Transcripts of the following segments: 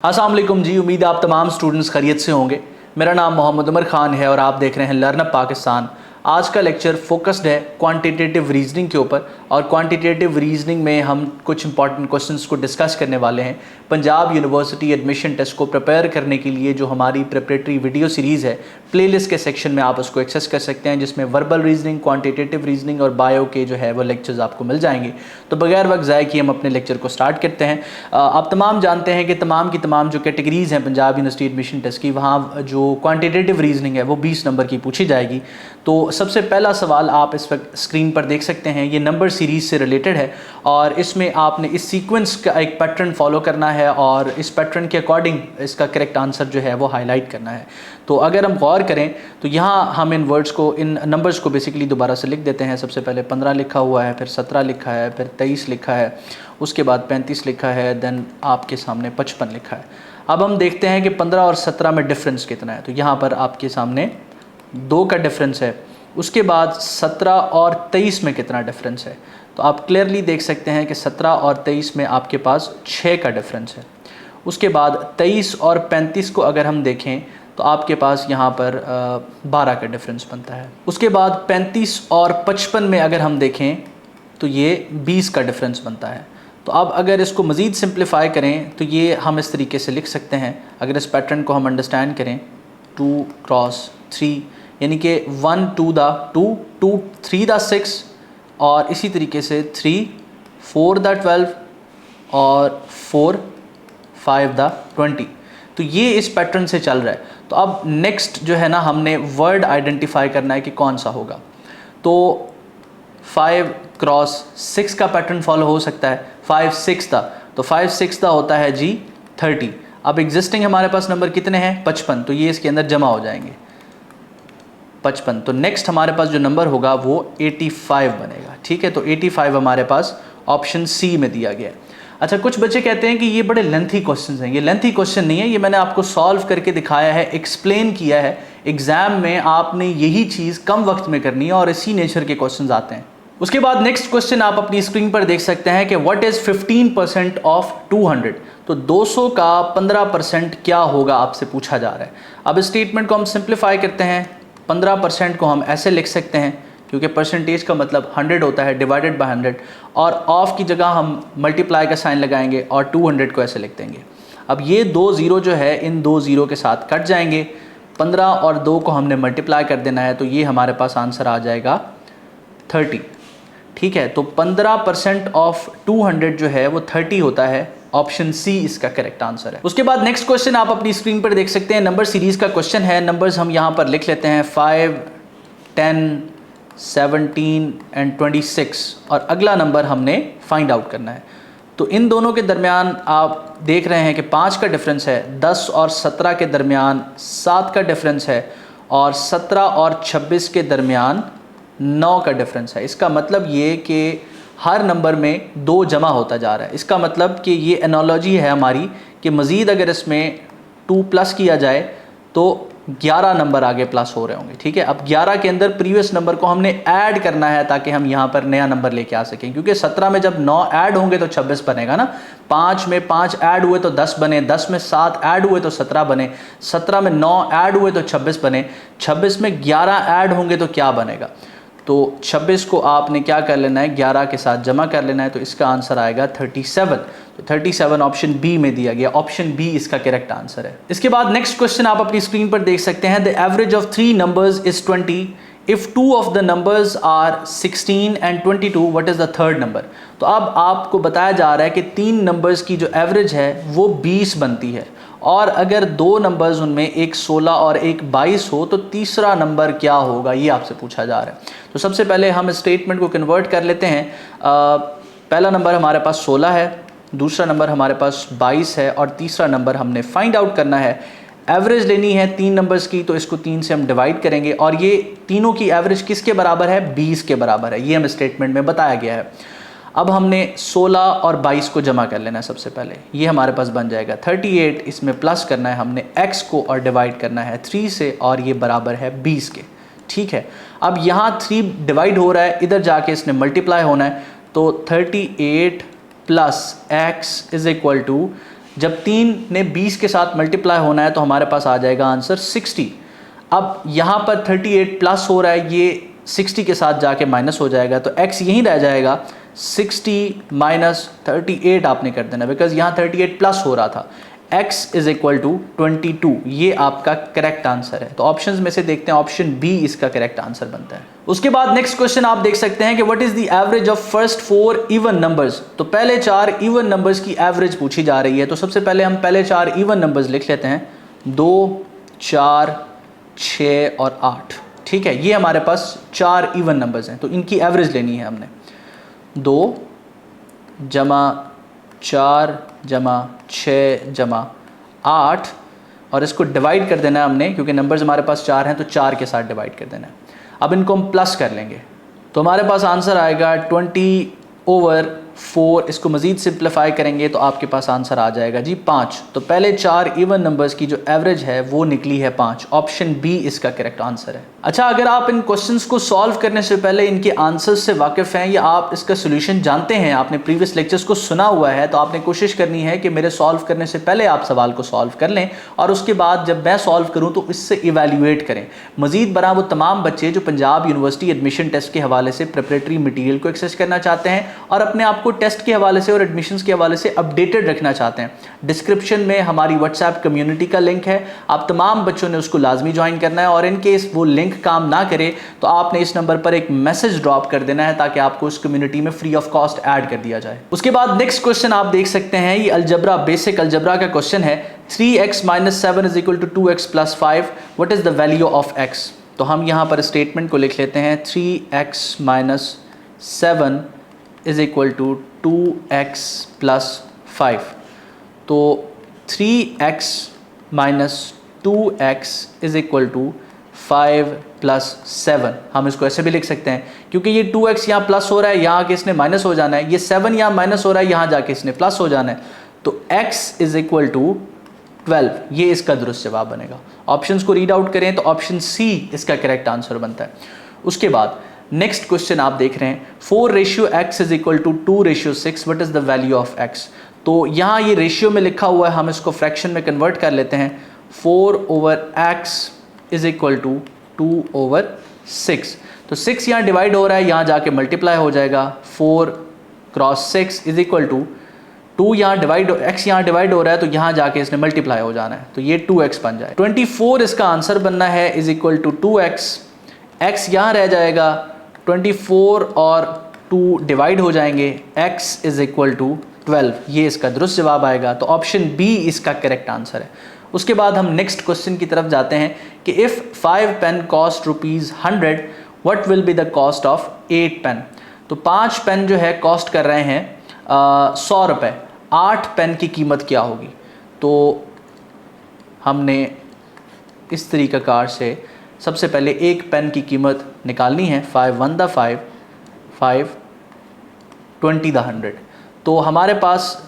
अस्सलाम वालेकुम जी, उम्मीद है आप तमाम स्टूडेंट्स खैरियत से होंगे। मेरा नाम मोहम्मद उमर खान है और आप देख रहे हैं लर्न अप पाकिस्तान। आज का लेक्चर फोकस्ड है क्वांटिटेटिव रीजनिंग के ऊपर और क्वांटिटेटिव रीजनिंग में हम कुछ इंपॉर्टेंट क्वेश्चंस को डिस्कस करने वाले हैं। पंजाब यूनिवर्सिटी एडमिशन टेस्ट को प्रिपेयर करने के लिए जो हमारी प्रिपरेटरी वीडियो सीरीज़ है, प्लेलिस्ट के सेक्शन में आप उसको एक्सेस कर सकते हैं, जिसमें वर्बल रीजनिंग, क्वांटिटेटिव रीजनिंग और बायो के जो है वो लेक्चर्स आपको मिल जाएंगे। तो बगैर वक्त ज़ाय किए हम अपने लेक्चर को स्टार्ट करते हैं। आप तमाम जानते हैं कि तमाम की तमाम जो कैटेगरीज़ हैं पंजाब यूनिवर्सिटी एडमिशन टेस्ट की, वहाँ जो क्वांटिटेटिव रीजनिंग है वो 20 नंबर की पूछी जाएगी। तो सबसे पहला सवाल आप इस वक्त स्क्रीन पर देख सकते हैं, ये नंबर सीरीज़ से रिलेटेड है और इसमें आपने इस सीक्वेंस का एक पैटर्न फॉलो करना है और इस पैटर्न के अकॉर्डिंग इसका करेक्ट आंसर जो है वो हाईलाइट करना है। तो अगर हम गौर करें तो यहाँ हम इन वर्ड्स को, इन नंबर्स को बेसिकली दोबारा से लिख देते हैं। सबसे पहले 15 लिखा हुआ है, फिर 17 लिखा है, फिर 23 लिखा है, उसके बाद 35 लिखा है, देन आपके सामने 55 लिखा है। अब हम देखते हैं कि 15 और 17 में डिफरेंस कितना है। तो यहाँ पर आपके सामने 2 का डिफरेंस है। उसके बाद 17 और 23 में कितना डिफरेंस है, तो आप क्लियरली देख सकते हैं कि 17 और 23 में आपके पास 6 का डिफरेंस है। उसके बाद 23 और 35 को अगर हम देखें तो आपके पास यहाँ पर 12 का डिफरेंस बनता है। उसके बाद 35 और 55 में अगर हम देखें तो ये 20 का डिफरेंस बनता है। तो अब अगर इसको मज़ीद सिंप्लीफाई करें तो ये हम इस तरीके से लिख सकते हैं, अगर इस पैटर्न को हम अंडरस्टैंड करें, 2 क्रॉस 3 यानी कि 1 2 द 2, 2 3 द 6 और इसी तरीके से 3 4 द 12 और 4 5 द 20। तो ये इस पैटर्न से चल रहा है। तो अब नेक्स्ट जो है ना, हमने वर्ड आइडेंटिफाई करना है कि कौन सा होगा। तो 5 क्रॉस 6 का पैटर्न फॉलो हो सकता है। 5 6 था, तो 5 6 था होता है जी 30। अब एग्जिस्टिंग हमारे पास नंबर कितने हैं, 55, तो ये इसके अंदर जमा हो जाएंगे 55। तो नेक्स्ट हमारे पास जो नंबर होगा वो 85 बनेगा। ठीक है, तो 85 हमारे पास ऑप्शन सी में दिया गया है। अच्छा, कुछ बच्चे कहते हैं कि ये बड़े लेंथी क्वेश्चन हैं। ये लेंथी क्वेश्चन नहीं है, ये मैंने आपको सॉल्व करके दिखाया है, एक्सप्लेन किया है। एग्जाम में आपने यही चीज़ कम वक्त में करनी है और इसी नेचर के क्वेश्चन आते हैं। उसके बाद नेक्स्ट क्वेश्चन आप अपनी स्क्रीन पर देख सकते हैं कि व्हाट इज़ 15% ऑफ 200। तो 200 का 15% क्या होगा आपसे पूछा जा रहा है। अब इस स्टेटमेंट को हम सिंप्लीफाई करते हैं। 15% को हम ऐसे लिख सकते हैं, क्योंकि परसेंटेज का मतलब 100 होता है, डिवाइडेड बाय 100, और ऑफ की जगह हम मल्टीप्लाई का साइन लगाएंगे और 200 को ऐसे लिख देंगे। अब ये 2 ज़ीरो जो है इन 2 ज़ीरो के साथ कट जाएंगे। 15 और 2 को हमने मल्टीप्लाई कर देना है, तो ये हमारे पास आंसर आ जाएगा 30। ठीक है, तो 15% ऑफ 200 जो है वो 30 होता है। ऑप्शन सी इसका करेक्ट आंसर है। उसके बाद नेक्स्ट क्वेश्चन आप अपनी स्क्रीन पर देख सकते हैं, नंबर सीरीज का क्वेश्चन है। नंबर्स हम यहाँ पर लिख लेते हैं 5 10 17 एंड 26 और अगला नंबर हमने फाइंड आउट करना है। तो इन दोनों के दरमियान आप देख रहे हैं कि 5 का डिफरेंस है। 10 और 17 के दरमियान 7 का डिफरेंस है और 17 और 26 के दरमियान 9 का डिफरेंस है। इसका मतलब ये कि हर नंबर में 2 जमा होता जा रहा है। इसका मतलब कि ये एनालॉजी है हमारी कि मज़ीद अगर इसमें 2 प्लस किया जाए तो 11 नंबर आगे प्लस हो रहे होंगे। ठीक है, अब 11 के अंदर प्रीवियस नंबर को हमने ऐड करना है ताकि हम यहाँ पर नया नंबर लेके आ सकें, क्योंकि 17 में जब 9 ऐड होंगे तो 26 बनेगा ना। 5 में 5 ऐड हुए तो 10 बने, 10 में 7 ऐड हुए तो 17 बने, 17 में 9 ऐड हुए तो 26 बने, 26 में 11 ऐड होंगे तो क्या बनेगा। तो 26 को आपने क्या कर लेना है, 11 के साथ जमा कर लेना है, तो इसका आंसर आएगा 37। तो 37 ऑप्शन बी में दिया गया, ऑप्शन बी इसका करेक्ट आंसर है। इसके बाद नेक्स्ट क्वेश्चन आप अपनी स्क्रीन पर देख सकते हैं, the average of 3 numbers is 20 if 2 of the numbers are 16 and 22, what is the third number. तो अब आपको बताया जा रहा है कि 3 नंबर्स की जो एवरेज है वो 20 बनती है और अगर 2 नंबर्स उनमें एक 16 और एक 22 हो तो तीसरा नंबर क्या होगा, ये आपसे पूछा जा रहा है। तो सबसे पहले हम स्टेटमेंट को कन्वर्ट कर लेते हैं। पहला नंबर हमारे पास 16 है, दूसरा नंबर हमारे पास 22 है और तीसरा नंबर हमने फाइंड आउट करना है। एवरेज लेनी है 3 नंबर्स की, तो इसको 3 से हम डिवाइड करेंगे और ये तीनों की एवरेज किसके बराबर है, 20 के बराबर है। ये हम स्टेटमेंट में बताया गया है। अब हमने 16 और 22 को जमा कर लेना है। सबसे पहले ये हमारे पास बन जाएगा 38, इसमें प्लस करना है हमने x को और डिवाइड करना है 3 से और ये बराबर है 20 के। ठीक है, अब यहाँ 3 डिवाइड हो रहा है, इधर जाके इसने मल्टीप्लाई होना है, तो 38 plus x is equal to जब 3 ने 20 के साथ मल्टीप्लाई होना है तो हमारे पास आ जाएगा आंसर 60। अब यहाँ पर 38 प्लस हो रहा है, ये 60 के साथ जाके माइनस हो जाएगा, तो x यहीं रह जाएगा। 60 माइनस 38 आपने कर देना, बिकॉज यहाँ 38 प्लस हो रहा था। x इज इक्वल टू 22, ये आपका करेक्ट आंसर है। तो ऑप्शंस में से देखते हैं, ऑप्शन बी इसका करेक्ट आंसर बनता है। उसके बाद नेक्स्ट क्वेश्चन आप देख सकते हैं कि what is the average of first 4 even numbers. तो पहले 4 इवन नंबर्स की एवरेज पूछी जा रही है। तो सबसे पहले हम पहले 4 इवन नंबर्स लिख लेते हैं, 2, 4, 6 और 8। ठीक है, ये हमारे पास 4 इवन नंबर्स हैं, तो इनकी एवरेज लेनी है हमने। 2 जमा 4 जमा 6 जमा 8, और इसको डिवाइड कर देना है हमने, क्योंकि नंबर्स हमारे पास 4 हैं तो 4 के साथ डिवाइड कर देना है। अब इनको हम प्लस कर लेंगे तो हमारे पास आंसर आएगा 20/4। इसको मज़ीद सिंप्लीफाई करेंगे तो आपके पास आंसर आ जाएगा जी 5। तो पहले 4 इवन नंबर्स की जो एवरेज है वो निकली है 5। ऑप्शन बी इसका करेक्ट आंसर है। अच्छा, अगर आप इन क्वेश्चंस को सॉल्व करने से पहले इनके आंसर्स से वाकिफ़ हैं या आप इसका सोल्यूशन जानते हैं, आपने प्रीवियस लेक्चर्स को सुना हुआ है, तो आपने कोशिश करनी है कि मेरे सॉल्व करने से पहले आप सवाल को सॉल्व कर लें और उसके बाद जब मैं सॉल्व करूँ तो इससे इवेल्यूएट करें। मज़ीद बरा वो तमाम बच्चे जो पंजाब यूनिवर्सिटी एडमिशन टेस्ट के हवाले से प्रिपरेटरी मटीरियल को एक्सेस करना चाहते हैं और अपने आप को टेस्ट के हवाले से और एडमिशन्स के हवाले से अपडेटेड रखना चाहते हैं, डिस्क्रिप्शन में हमारी व्हाट्सएप कम्युनिटी का लिंक है। आप तमाम बच्चों ने उसको लाजमी ज्वाइन करना है, और इन केस वो लिंक काम ना करे तो आपने इस नंबर पर एक मैसेज ड्रॉप कर देना है ताकि आपको उस कम्युनिटी में फ्री ऑफ कॉस्ट ऐड कर दिया जाए। उसके बाद नेक्स्ट क्वेश्चन आप देख सकते हैं, ये अलजबरा, बेसिक अलजबरा का क्वेश्चन है। 3x - 7 = 2x + 5, what is the value of x। तो हम यहाँ पर स्टेटमेंट को लिख लेते हैं, 3x - 7 = 2x + 5। तो 3x - 2x = 5 + 7। हम इसको ऐसे भी लिख सकते हैं, क्योंकि ये 2x यहाँ प्लस हो रहा है, यहाँ आके इसने माइनस हो जाना है, ये 7 यहाँ माइनस हो रहा है, यहाँ जाके इसने प्लस हो जाना है। तो x = 12, ये इसका दुरुस्त जवाब बनेगा। ऑप्शंस को रीड आउट करें तो ऑप्शन सी इसका करेक्ट आंसर बनता है। उसके बाद नेक्स्ट क्वेश्चन आप देख रहे हैं, 4:x = 2:6, what is the value of x। तो यहाँ ये रेशियो में लिखा हुआ है, हम इसको फ्रैक्शन में कन्वर्ट कर लेते हैं। 4/x = 2/6। तो 6 यहाँ डिवाइड हो रहा है, यहाँ जाके मल्टीप्लाई हो जाएगा। 4 × 6 = 2, यहाँ डिवाइड, x यहाँ डिवाइड हो रहा है तो यहाँ जाके इसने मल्टीप्लाई हो जाना है, तो ये 2x बन जाए। 24 इसका आंसर बनना है, = 2x। x यहाँ रह जाएगा, 24 और 2 डिवाइड हो जाएंगे, x = 12, ये इसका दुरुस्त जवाब आएगा। तो ऑप्शन बी इसका करेक्ट आंसर है। उसके बाद हम नेक्स्ट क्वेश्चन की तरफ जाते हैं कि if 5 pen cost ₹100, what will be the cost of 8 pen. तो 5 पेन जो है कॉस्ट कर रहे हैं 100 रुपये, 8 पेन की कीमत क्या होगी। तो हमने इस तरीक़ाकार से सबसे पहले एक पेन की कीमत निकालनी है। 5 × 1 = 5, 5 × 20 = 100। तो हमारे पास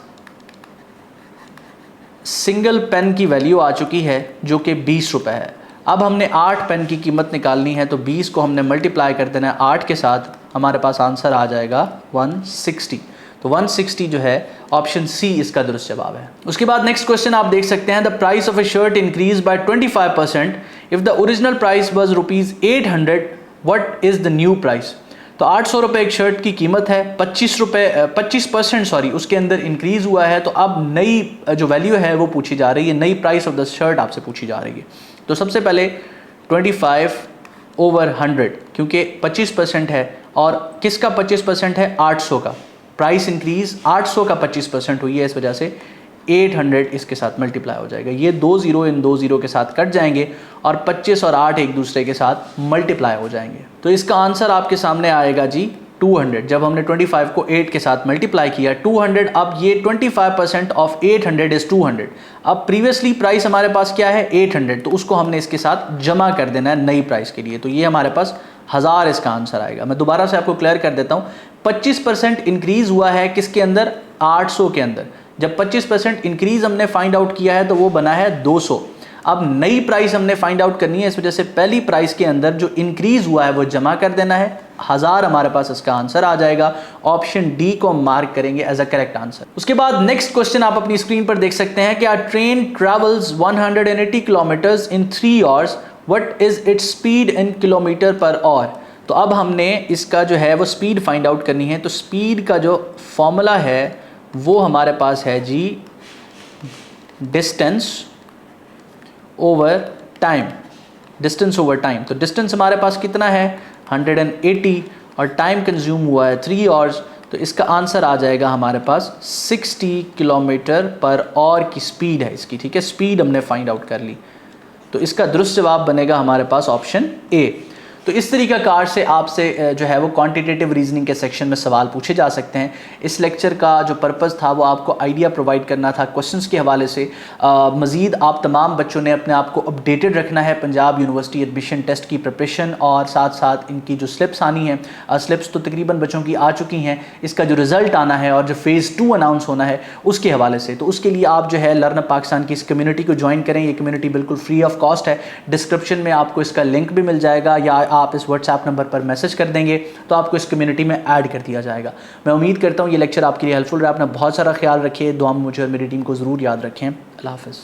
सिंगल पेन की वैल्यू आ चुकी है जो कि 20 रुपये है। अब हमने 8 पेन की कीमत निकालनी है, तो 20 को हमने मल्टीप्लाई कर देना है 8 के साथ, हमारे पास आंसर आ जाएगा 160। तो 160 जो है ऑप्शन सी इसका दुरुस्त जवाब है। उसके बाद नेक्स्ट क्वेश्चन आप देख सकते हैं, the price of A shirt increase by 25% if the original price was ₹800, what is the new price. तो 800 रुपये एक शर्ट की कीमत है, 25% उसके अंदर इंक्रीज़ हुआ है। तो अब नई जो वैल्यू है वो पूछी जा रही है, नई प्राइस ऑफ द शर्ट आपसे पूछी जा रही है। तो सबसे पहले 25/100, क्योंकि 25% है, और किसका 25% है, 800 का। प्राइस इंक्रीज़ 800 का 25% हुई है, इस वजह से 800 इसके साथ मल्टीप्लाई हो जाएगा। ये 2 ज़ीरो इन 2 ज़ीरो के साथ कट जाएंगे और 25 और 8 एक दूसरे के साथ मल्टीप्लाई हो जाएंगे। तो इसका आंसर आपके सामने आएगा जी 200। जब हमने 25 को 8 के साथ मल्टीप्लाई किया 200, अब ये 25% ऑफ 800 इज़ 200। अब प्रीवियसली प्राइस हमारे पास क्या है, 800, तो उसको हमने इसके साथ जमा कर देना है नई प्राइस के लिए। तो ये हमारे पास 1000 इसका आंसर आएगा। मैं दोबारा से आपको क्लियर कर देता हूँ, 25% इंक्रीज़ हुआ है किसके अंदर, 800 के अंदर। जब 25% इंक्रीज़ हमने फाइंड आउट किया है तो वो बना है 200। अब नई प्राइस हमने फाइंड आउट करनी है, इस वजह से पहली प्राइस के अंदर जो इंक्रीज हुआ है वो जमा कर देना है। 1000 हमारे पास इसका आंसर आ जाएगा। ऑप्शन डी को हम मार्क करेंगे एज अ करेक्ट आंसर। उसके बाद नेक्स्ट क्वेश्चन आप अपनी स्क्रीन पर देख सकते हैं कि a train travels 180 kilometres in 3 hours, what is its speed in kilometre per hour. तो अब हमने इसका जो है वो स्पीड फाइंड आउट करनी है। तो स्पीड का जो फॉर्मूला है वो हमारे पास है जी distance over time, distance over time. तो डिस्टेंस हमारे पास कितना है 180 और टाइम कंज्यूम हुआ है 3 आवर्स, तो इसका आंसर आ जाएगा हमारे पास 60 किलोमीटर पर आवर की स्पीड है इसकी। ठीक है, स्पीड हमने फाइंड आउट कर ली, तो इसका दुरुस्त जवाब बनेगा हमारे पास ऑप्शन ए। तो इस तरीका कार से आपसे जो है वो क्वांटिटेटिव रीजनिंग के सेक्शन में सवाल पूछे जा सकते हैं। इस लेक्चर का जो पर्पज़ था वो आपको आइडिया प्रोवाइड करना था क्वेश्चंस के हवाले से। मज़ीद आप तमाम बच्चों ने अपने आप को अपडेटेड रखना है पंजाब यूनिवर्सिटी एडमिशन टेस्ट की प्रिपरेशन, और साथ साथ इनकी जो स्लिप्स आनी है, स्लिप्स तो तकरीबन बच्चों की आ चुकी हैं, इसका जो रिज़ल्ट आना है और जो फ़ेज़ 2 अनाउंस होना है उसके हवाले से। तो उसके लिए आप जो है लर्न पाकिस्तान की इस कम्युनिटी को ज्वाइन करें। ये कम्युनिटी बिल्कुल फ्री ऑफ कॉस्ट है। डिस्क्रिप्शन में आपको इसका लिंक भी मिल जाएगा, या आप इस व्हाट्सएप नंबर पर मैसेज कर देंगे तो आपको इस कम्युनिटी में ऐड कर दिया जाएगा। मैं उम्मीद करता हूँ ये लेक्चर आपके लिए हेल्पफुल रहा। अपना बहुत सारा ख्याल रखिए, दुआ में मुझे और मेरी टीम को ज़रूर याद रखें। अल्लाह हाफ़िज़।